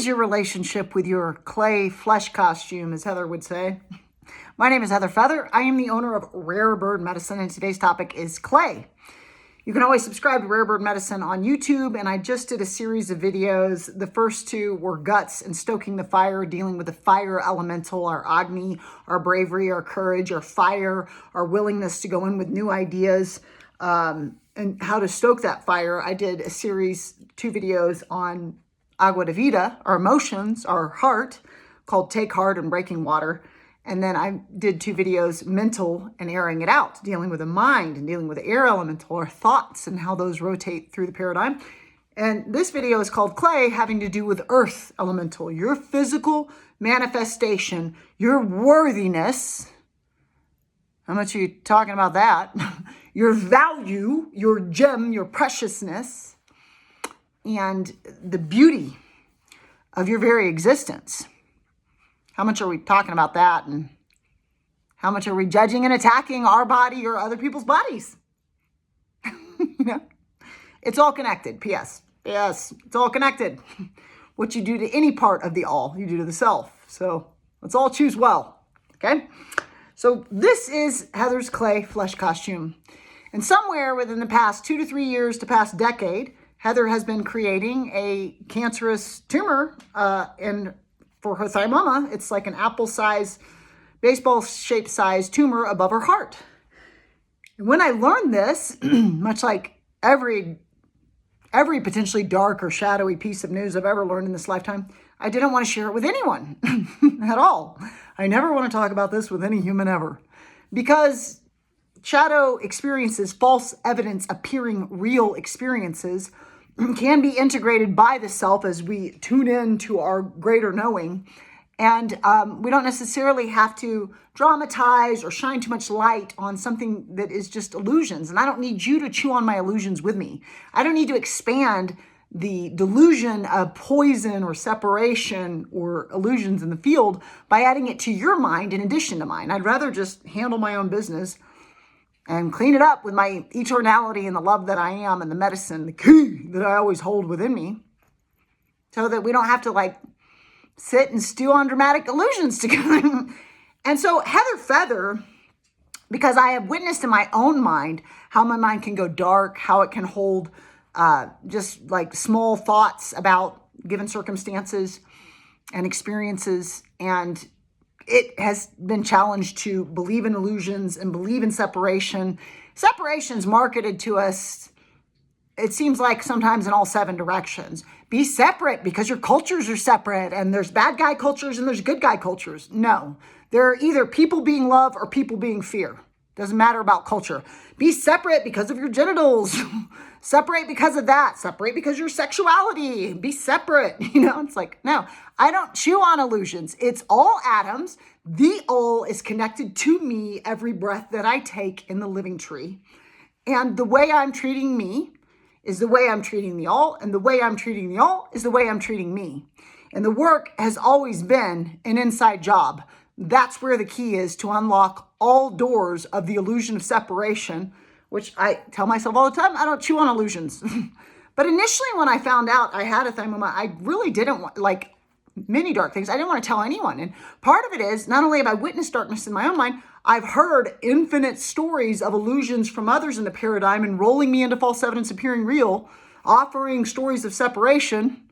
is your relationship with your clay flesh costume, as Heather would say? My name is Heather Feather. I am the owner of Rare Bird Medicine, and today's topic is clay. You can always subscribe to Rare Bird Medicine on YouTube, and I just did a series of videos. The first two were guts and stoking the fire, dealing with the fire elemental, our Agni, our bravery, our courage, our fire, our willingness to go in with new ideas, and how to stoke that fire. I did a series, 2 videos on agua de vida, our emotions, our heart, called Take Heart and Breaking Water. And then I did 2 videos, mental and airing it out, dealing with the mind and dealing with the air elemental, our thoughts and how those rotate through the paradigm. And this video is called Clay, having to do with earth elemental, your physical manifestation, your worthiness. How much are you talking about that? Your value, your gem, your preciousness, and the beauty of your very existence. How much are we talking about that? And how much are we judging and attacking our body or other people's bodies? It's all connected. P.S. Yes, it's all connected. What you do to any part of the all, you do to the self. So let's all choose well. Okay? So this is Heather's clay flesh costume. And somewhere within the past 2 to 3 years to past decade, Heather has been creating a cancerous tumor for her thymoma. It's like an apple-sized, baseball-shaped size tumor above her heart. And when I learned this, much like every potentially dark or shadowy piece of news I've ever learned in this lifetime, I didn't want to share it with anyone at all. I never want to talk about this with any human ever. Because shadow experiences, false evidence appearing real experiences, can be integrated by the self as we tune in to our greater knowing. And we don't necessarily have to dramatize or shine too much light on something that is just illusions. And I don't need you to chew on my illusions with me. I don't need to expand the delusion of poison or separation or illusions in the field by adding it to your mind in addition to mine. I'd rather just handle my own business and clean it up with my eternality and the love that I am and the medicine, the key that I always hold within me, so that we don't have to sit and stew on dramatic illusions together. And so Heather Feather, because I have witnessed in my own mind how my mind can go dark, how it can hold just like small thoughts about given circumstances and experiences, and it has been challenged to believe in illusions and believe in separation. Separation's marketed to us, it seems like sometimes in all 7 directions. Be separate because your cultures are separate, and there's bad guy cultures and there's good guy cultures. No, there are either people being love or people being fear. Doesn't matter about culture. Be separate because of your genitals. Separate because of that. Separate because of your sexuality. Be separate. It's like, no, I don't chew on illusions. It's all atoms. The all is connected to me every breath that I take in the living tree. And the way I'm treating me is the way I'm treating the all. And the way I'm treating the all is the way I'm treating me. And the work has always been an inside job. That's where the key is to unlock all doors of the illusion of separation, which I tell myself all the time, I don't chew on illusions. But initially when I found out I had a thymoma, I really didn't want, many dark things, I didn't want to tell anyone. And part of it is, not only have I witnessed darkness in my own mind, I've heard infinite stories of illusions from others in the paradigm enrolling me into false evidence appearing real, offering stories of separation.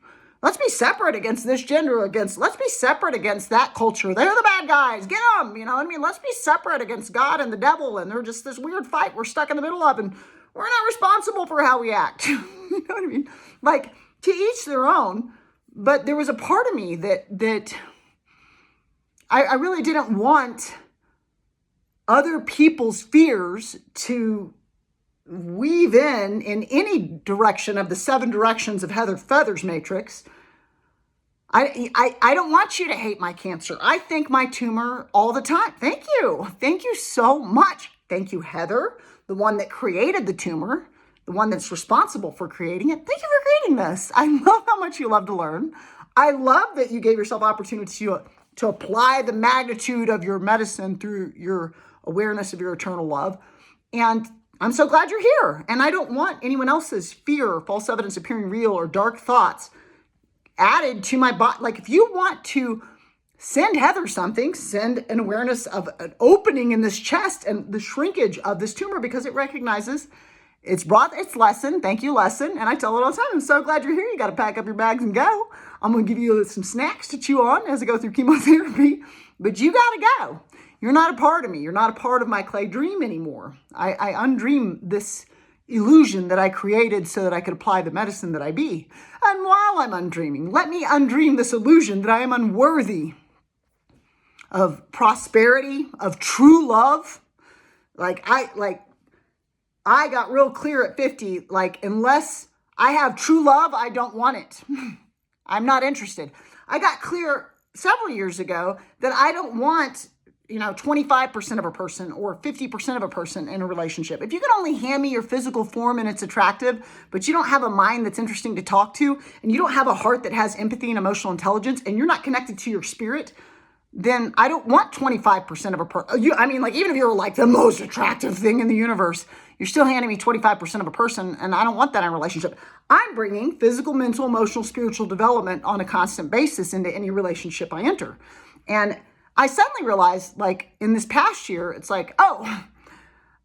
Let's be separate against this gender, let's be separate against that culture. They're the bad guys. Get them. You know what I mean? Let's be separate against God and the devil. And they're just this weird fight we're stuck in the middle of. And we're not responsible for how we act. You know what I mean? To each their own. But there was a part of me that I really didn't want other people's fears to weave in any direction of the 7 directions of Heather Feather's matrix. I don't want you to hate my cancer. I thank my tumor all the time. Thank you. Thank you so much. Thank you, Heather, the one that created the tumor, the one that's responsible for creating it. Thank you for creating this. I love how much you love to learn. I love that you gave yourself opportunity to apply the magnitude of your medicine through your awareness of your eternal love. And I'm so glad you're here. And I don't want anyone else's fear, false evidence appearing real, or dark thoughts added to my body. Like, if you want to send Heather something, send an awareness of an opening in this chest and the shrinkage of this tumor, because it recognizes it's brought its lesson. Thank you, lesson. And I tell it all the time, I'm so glad you're here. You got to pack up your bags and go. I'm going to give you some snacks to chew on as I go through chemotherapy, but you got to go. You're not a part of me. You're not a part of my clay dream anymore. I undream this illusion that I created so that I could apply the medicine that I be. And while I'm undreaming, let me undream this illusion that I am unworthy of prosperity, of true love. I got real clear at 50, like, unless I have true love, I don't want it. I'm not interested. I got clear several years ago that I don't want, 25% of a person or 50% of a person in a relationship. If you can only hand me your physical form and it's attractive, but you don't have a mind that's interesting to talk to, and you don't have a heart that has empathy and emotional intelligence, and you're not connected to your spirit, then I don't want 25% of a person. Even if you're like the most attractive thing in the universe, you're still handing me 25% of a person, and I don't want that in a relationship. I'm bringing physical, mental, emotional, spiritual development on a constant basis into any relationship I enter. And I suddenly realized, like, in this past year, it's like, oh,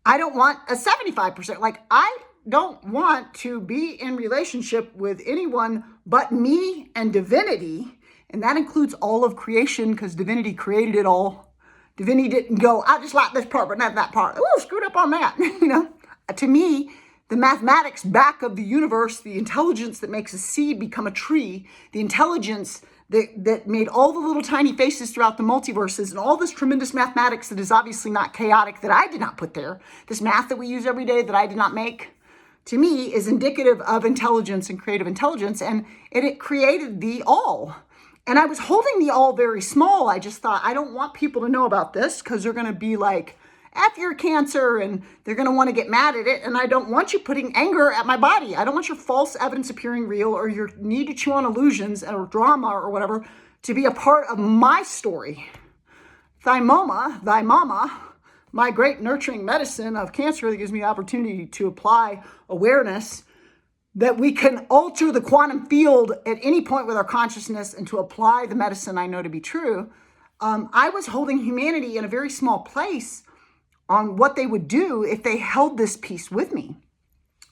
I don't want a 75%. Like, I don't want to be in relationship with anyone but me and divinity. And that includes all of creation, because divinity created it all. Divinity didn't go, I just like this part, but not that part. Oh, screwed up on that. To me, the mathematics back of the universe, the intelligence that makes a seed become a tree, the intelligence that made all the little tiny faces throughout the multiverses, and all this tremendous mathematics that is obviously not chaotic, that I did not put there, this math that we use every day that I did not make, to me is indicative of intelligence and creative intelligence, and it created the all. And I was holding the all very small. I just thought, I don't want people to know about this, because they're going to be like, F your cancer, and they're going to want to get mad at it. And I don't want you putting anger at my body. I don't want your false evidence appearing real, or your need to chew on illusions or drama or whatever to be a part of my story. Thy mama, my great nurturing medicine of cancer that gives me the opportunity to apply awareness that we can alter the quantum field at any point with our consciousness and to apply the medicine I know to be true. I was holding humanity in a very small place on what they would do if they held this piece with me.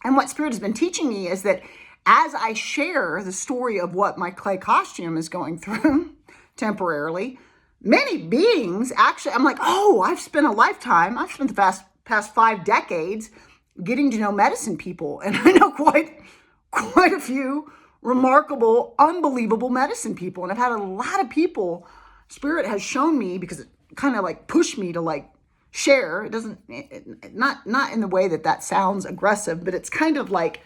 And what Spirit has been teaching me is that as I share the story of what my clay costume is going through temporarily, many beings actually, I'm like, oh, I've spent the past 5 decades getting to know medicine people. And I know quite a few remarkable, unbelievable medicine people. And I've had a lot of people, Spirit has shown me, because it kind of like pushed me to like share. Not in the way that sounds aggressive, but it's kind of like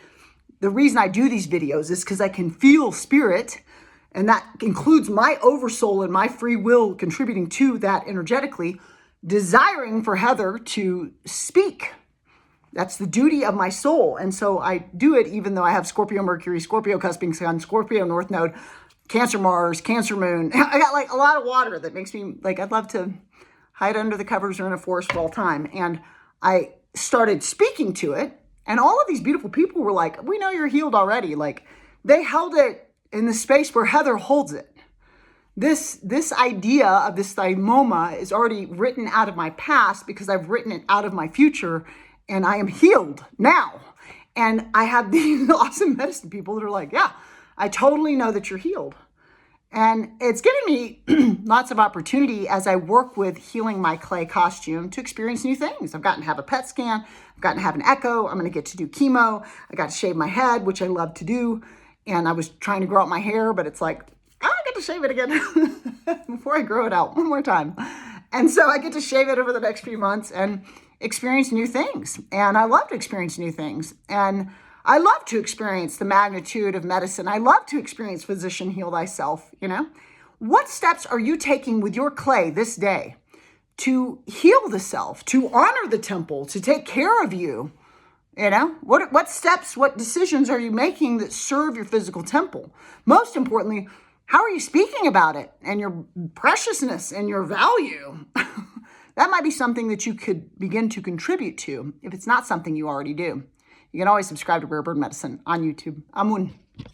the reason I do these videos is because I can feel Spirit, and that includes my oversoul and my free will contributing to that energetically, desiring for Heather to speak. That's the duty of my soul. And so I do it even though I have Scorpio Mercury, Scorpio cusping Sun, Scorpio North Node, Cancer Mars, Cancer Moon. I got like a lot of water that makes me like, I'd love to hide under the covers or in a forest for all time. And I started speaking to it. And all of these beautiful people were like, we know you're healed already. Like, they held it in the space where Heather holds it. This idea of this thymoma is already written out of my past because I've written it out of my future, and I am healed now. And I have these awesome medicine people that are like, yeah, I totally know that you're healed. And it's given me lots of opportunity as I work with healing my clay costume to experience new things. I've gotten to have a PET scan. I've gotten to have an echo. I'm going to get to do chemo. I got to shave my head, which I love to do. And I was trying to grow out my hair, but it's like, I get to shave it again before I grow it out one more time. And so I get to shave it over the next few months and experience new things. And I love to experience new things. And I love to experience the magnitude of medicine. I love to experience physician heal thyself, you know? What steps are you taking with your clay this day to heal the self, to honor the temple, to take care of you? You know, what steps, what decisions are you making that serve your physical temple? Most importantly, how are you speaking about it and your preciousness and your value? That might be something that you could begin to contribute to if it's not something you already do. You can always subscribe to Rare Bird Medicine on YouTube. Amun.